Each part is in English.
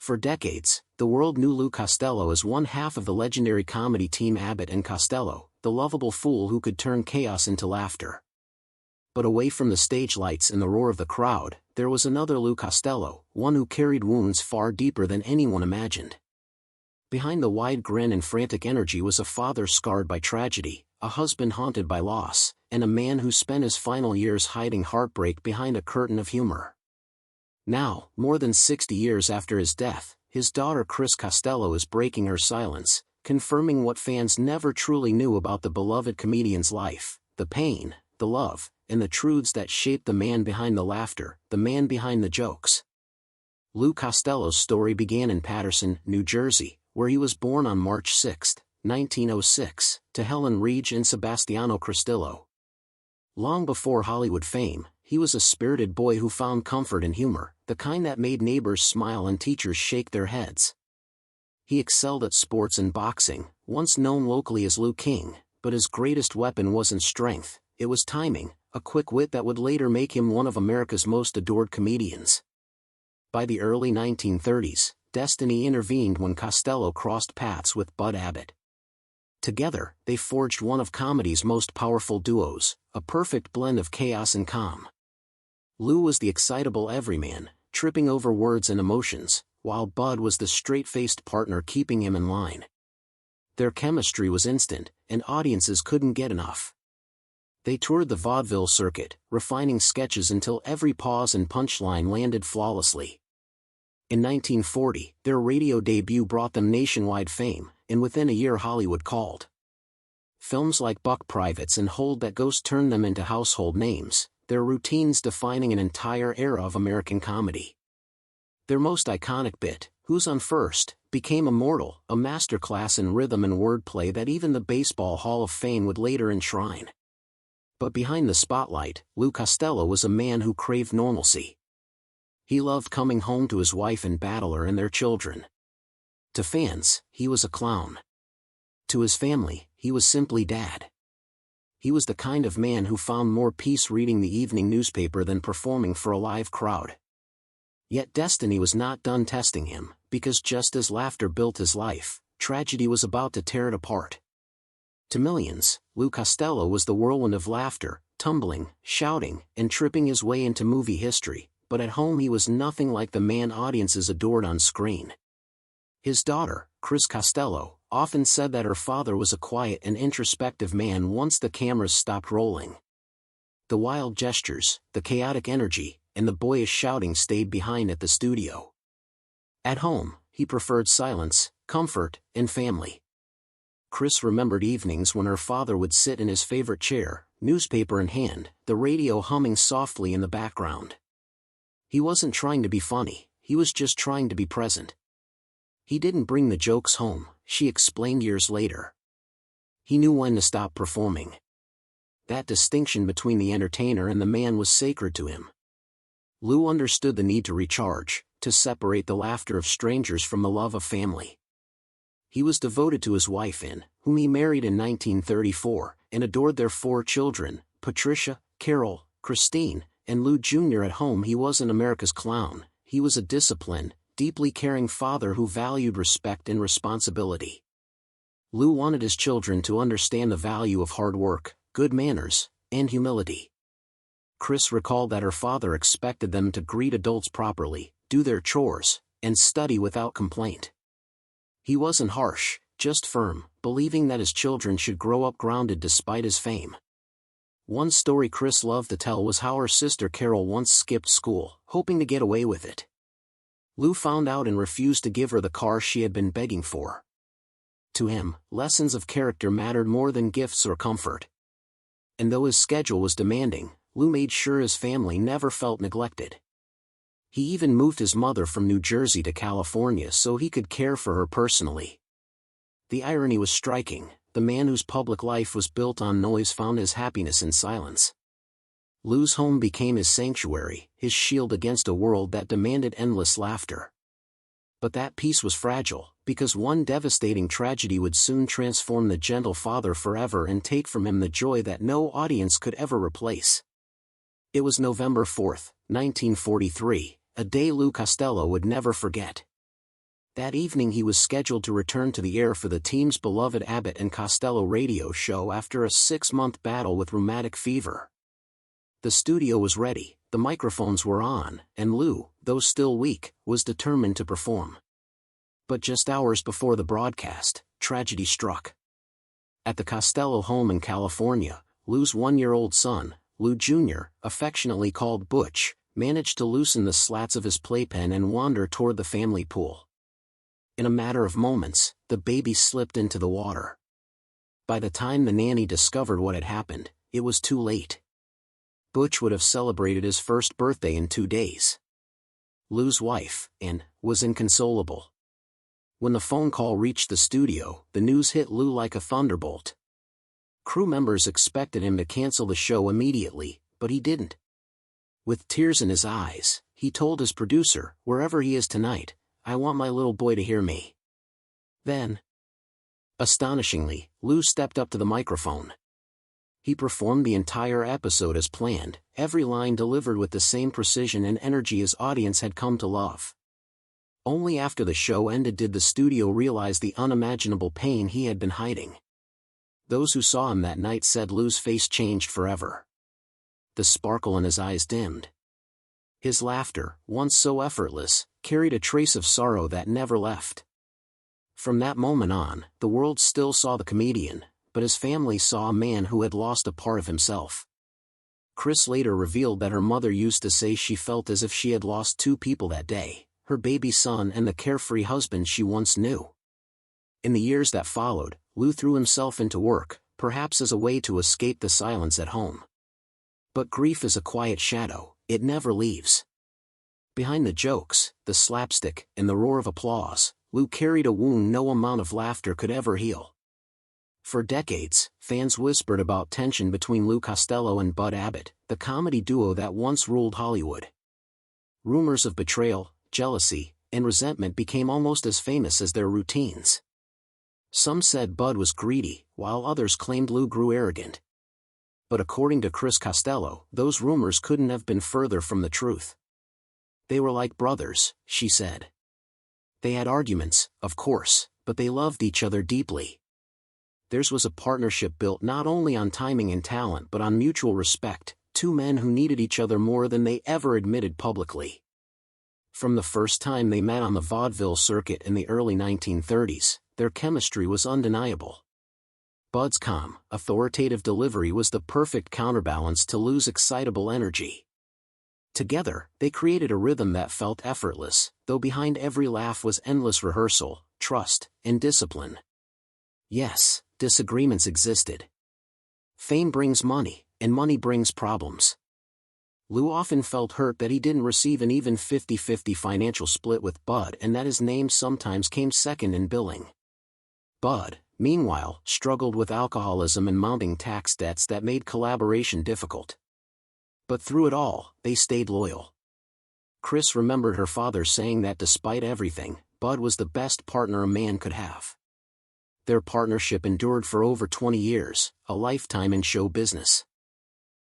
For decades, the world knew Lou Costello as one half of the legendary comedy team Abbott and Costello, the lovable fool who could turn chaos into laughter. But away from the stage lights and the roar of the crowd, there was another Lou Costello, one who carried wounds far deeper than anyone imagined. Behind the wide grin and frantic energy was a father scarred by tragedy, a husband haunted by loss, and a man who spent his final years hiding heartbreak behind a curtain of humor. Now, more than 60 years after his death, his daughter Chris Costello is breaking her silence, confirming what fans never truly knew about the beloved comedian's life: the pain, the love, and the truths that shaped the man behind the laughter, the man behind the jokes. Lou Costello's story began in Paterson, New Jersey, where he was born on March 6, 1906, to Helen Reege and Sebastiano Cristillo. Long before Hollywood fame, he was a spirited boy who found comfort in humor, the kind that made neighbors smile and teachers shake their heads. He excelled at sports and boxing, once known locally as Lou King, but his greatest weapon wasn't strength, it was timing, a quick wit that would later make him one of America's most adored comedians. By the early 1930s, destiny intervened when Costello crossed paths with Bud Abbott. Together, they forged one of comedy's most powerful duos, a perfect blend of chaos and calm. Lou was the excitable everyman, tripping over words and emotions, while Bud was the straight-faced partner keeping him in line. Their chemistry was instant, and audiences couldn't get enough. They toured the vaudeville circuit, refining sketches until every pause and punchline landed flawlessly. In 1940, their radio debut brought them nationwide fame, and within a year Hollywood called. Films like Buck Privates and Hold That Ghost turned them into household names, their routines defining an entire era of American comedy. Their most iconic bit, "Who's on First?" became immortal, a masterclass in rhythm and wordplay that even the Baseball Hall of Fame would later enshrine. But behind the spotlight, Lou Costello was a man who craved normalcy. He loved coming home to his wife and battler and their children. To fans, he was a clown. To his family, he was simply Dad. He was the kind of man who found more peace reading the evening newspaper than performing for a live crowd. Yet destiny was not done testing him, because just as laughter built his life, tragedy was about to tear it apart. To millions, Lou Costello was the whirlwind of laughter, tumbling, shouting, and tripping his way into movie history, but at home he was nothing like the man audiences adored on screen. His daughter, Chris Costello, often said that her father was a quiet and introspective man once the cameras stopped rolling. The wild gestures, the chaotic energy, and the boyish shouting stayed behind at the studio. At home, he preferred silence, comfort, and family. Chris remembered evenings when her father would sit in his favorite chair, newspaper in hand, the radio humming softly in the background. He wasn't trying to be funny, he was just trying to be present. He didn't bring the jokes home, she explained years later. He knew when to stop performing. That distinction between the entertainer and the man was sacred to him. Lou understood the need to recharge, to separate the laughter of strangers from the love of family. He was devoted to his wife Ann, whom he married in 1934, and adored their 4 children, Patricia, Carol, Christine, and Lou Jr. At home he wasn't America's clown, he was a disciplined, deeply caring father who valued respect and responsibility. Lou wanted his children to understand the value of hard work, good manners, and humility. Chris recalled that her father expected them to greet adults properly, do their chores, and study without complaint. He wasn't harsh, just firm, believing that his children should grow up grounded despite his fame. One story Chris loved to tell was how her sister Carol once skipped school, hoping to get away with it. Lou found out and refused to give her the car she had been begging for. To him, lessons of character mattered more than gifts or comfort. And though his schedule was demanding, Lou made sure his family never felt neglected. He even moved his mother from New Jersey to California so he could care for her personally. The irony was striking, the man whose public life was built on noise found his happiness in silence. Lou's home became his sanctuary, his shield against a world that demanded endless laughter. But that peace was fragile, because one devastating tragedy would soon transform the gentle father forever and take from him the joy that no audience could ever replace. It was November 4, 1943, a day Lou Costello would never forget. That evening he was scheduled to return to the air for the team's beloved Abbott and Costello radio show after a 6-month battle with rheumatic fever. The studio was ready, the microphones were on, and Lou, though still weak, was determined to perform. But just hours before the broadcast, tragedy struck. At the Costello home in California, Lou's 1-year-old son, Lou Jr., affectionately called Butch, managed to loosen the slats of his playpen and wander toward the family pool. In a matter of moments, the baby slipped into the water. By the time the nanny discovered what had happened, it was too late. Butch would have celebrated his first birthday in 2 days. Lou's wife, Ann, was inconsolable. When the phone call reached the studio, the news hit Lou like a thunderbolt. Crew members expected him to cancel the show immediately, but he didn't. With tears in his eyes, he told his producer, "Wherever he is tonight, I want my little boy to hear me." Then, astonishingly, Lou stepped up to the microphone. He performed the entire episode as planned, every line delivered with the same precision and energy his audience had come to love. Only after the show ended did the studio realize the unimaginable pain he had been hiding. Those who saw him that night said Lou's face changed forever. The sparkle in his eyes dimmed. His laughter, once so effortless, carried a trace of sorrow that never left. From that moment on, the world still saw the comedian, but his family saw a man who had lost a part of himself. Chris later revealed that her mother used to say she felt as if she had lost 2 people that day, her baby son and the carefree husband she once knew. In the years that followed, Lou threw himself into work, perhaps as a way to escape the silence at home. But grief is a quiet shadow, it never leaves. Behind the jokes, the slapstick, and the roar of applause, Lou carried a wound no amount of laughter could ever heal. For decades, fans whispered about tension between Lou Costello and Bud Abbott, the comedy duo that once ruled Hollywood. Rumors of betrayal, jealousy, and resentment became almost as famous as their routines. Some said Bud was greedy, while others claimed Lou grew arrogant. But according to Chris Costello, those rumors couldn't have been further from the truth. "They were like brothers," she said. "They had arguments, of course, but they loved each other deeply. Theirs was a partnership built not only on timing and talent but on mutual respect, 2 men who needed each other more than they ever admitted publicly." From the first time they met on the vaudeville circuit in the early 1930s, their chemistry was undeniable. Bud's calm, authoritative delivery was the perfect counterbalance to Lou's excitable energy. Together, they created a rhythm that felt effortless, though behind every laugh was endless rehearsal, trust, and discipline. Yes, disagreements existed. Fame brings money, and money brings problems. Lou often felt hurt that he didn't receive an even 50-50 financial split with Bud and that his name sometimes came second in billing. Bud, meanwhile, struggled with alcoholism and mounting tax debts that made collaboration difficult. But through it all, they stayed loyal. Chris remembered her father saying that despite everything, Bud was the best partner a man could have. Their partnership endured for over 20 years, a lifetime in show business.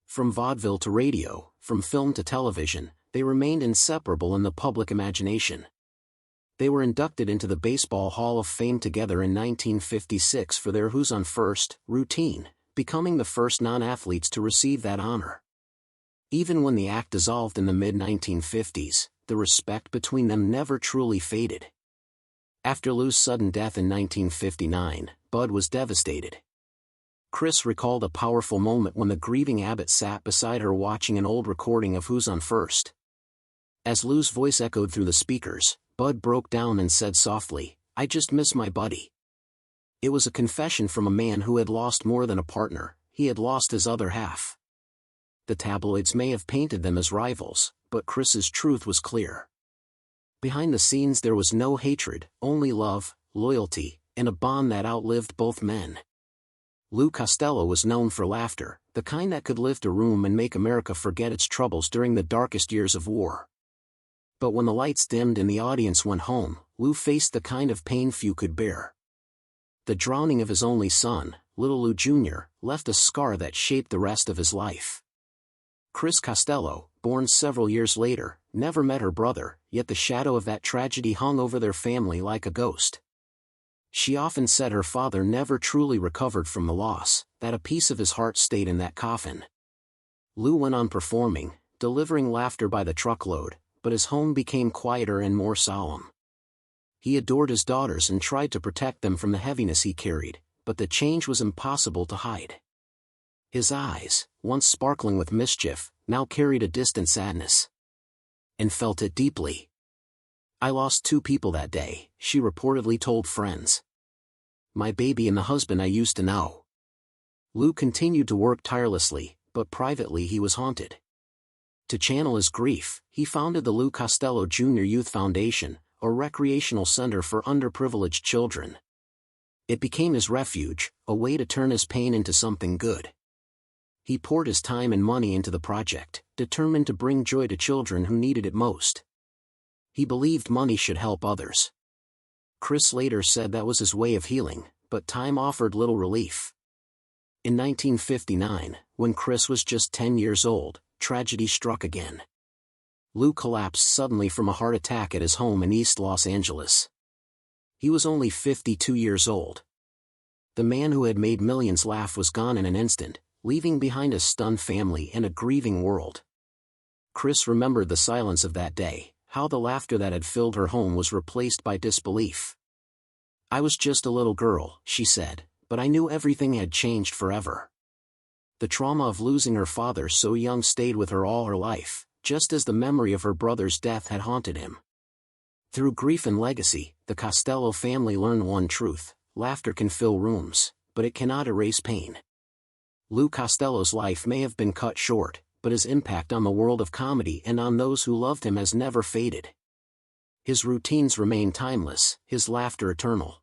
From vaudeville to radio, from film to television, they remained inseparable in the public imagination. They were inducted into the Baseball Hall of Fame together in 1956 for their Who's on First routine, becoming the first non-athletes to receive that honor. Even when the act dissolved in the mid-1950s, the respect between them never truly faded. After Lou's sudden death in 1959, Bud was devastated. Chris recalled a powerful moment when the grieving Abbott sat beside her watching an old recording of Who's on First. As Lou's voice echoed through the speakers, Bud broke down and said softly, "I just miss my buddy." It was a confession from a man who had lost more than a partner, he had lost his other half. The tabloids may have painted them as rivals, but Chris's truth was clear. Behind the scenes there was no hatred, only love, loyalty, and a bond that outlived both men. Lou Costello was known for laughter, the kind that could lift a room and make America forget its troubles during the darkest years of war. But when the lights dimmed and the audience went home, Lou faced the kind of pain few could bear. The drowning of his only son, little Lou Jr., left a scar that shaped the rest of his life. Chris Costello, born several years later, never met her brother, yet the shadow of that tragedy hung over their family like a ghost. She often said her father never truly recovered from the loss, that a piece of his heart stayed in that coffin. Lou went on performing, delivering laughter by the truckload, but his home became quieter and more solemn. He adored his daughters and tried to protect them from the heaviness he carried, but the change was impossible to hide. His eyes, once sparkling with mischief, now carried a distant sadness. And felt it deeply. "I lost 2 people that day," she reportedly told friends. "My baby and the husband I used to know." Lou continued to work tirelessly, but privately he was haunted. To channel his grief, he founded the Lou Costello Jr. Youth Foundation, a recreational center for underprivileged children. It became his refuge, a way to turn his pain into something good. He poured his time and money into the project, determined to bring joy to children who needed it most. He believed money should help others. Chris later said that was his way of healing, but time offered little relief. In 1959, when Chris was just 10 years old, tragedy struck again. Lou collapsed suddenly from a heart attack at his home in East Los Angeles. He was only 52 years old. The man who had made millions laugh was gone in an instant, leaving behind a stunned family and a grieving world. Chris remembered the silence of that day, how the laughter that had filled her home was replaced by disbelief. "I was just a little girl," she said, "but I knew everything had changed forever." The trauma of losing her father so young stayed with her all her life, just as the memory of her brother's death had haunted him. Through grief and legacy, the Costello family learned one truth: laughter can fill rooms, but it cannot erase pain. Lou Costello's life may have been cut short, but his impact on the world of comedy and on those who loved him has never faded. His routines remain timeless, his laughter eternal.